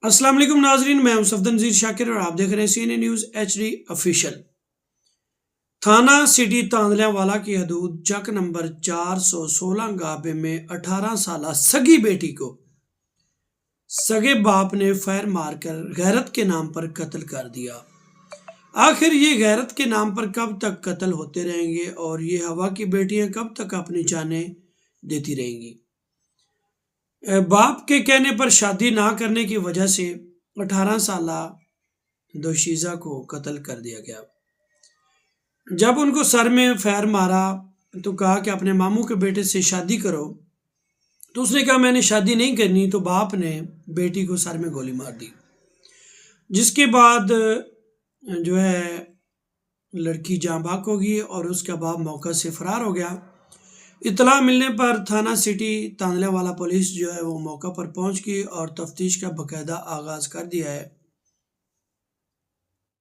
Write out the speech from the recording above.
السلام علیکم ناظرین، میں ہوں صفدر نذیر شاکر اور آپ دیکھ رہے ہیں سی N a news H D official. تھانہ سٹی تاندلیاں والا کی حدود چک نمبر 416 گابے میں 18 سالہ سگی بیٹی کو سگے باپ نے فائر مار کر غیرت کے نام پر قتل کر دیا۔ آخر یہ غیرت کے نام پر کب تک قتل ہوتے رہیں گے اور یہ ہوا کی بیٹیاں کب تک اپنی جانیں دیتی رہیں گی؟ باپ کے کہنے پر شادی نہ کرنے کی وجہ سے 18 سالہ دوشیزہ کو قتل کر دیا گیا۔ جب ان کو سر میں فیر مارا تو کہا کہ اپنے ماموں کے بیٹے سے شادی کرو، تو اس نے کہا میں نے شادی نہیں کرنی، تو باپ نے بیٹی کو سر میں گولی مار دی، جس کے بعد جو ہے لڑکی جاں بحق ہو گئی اور اس کا باپ موقع سے فرار ہو گیا۔ اطلاع ملنے پر تھانہ سٹی تاندلیاں والا پولیس جو ہے وہ موقع پر پہنچ گئی اور تفتیش کا باقاعدہ آغاز کر دیا ہے۔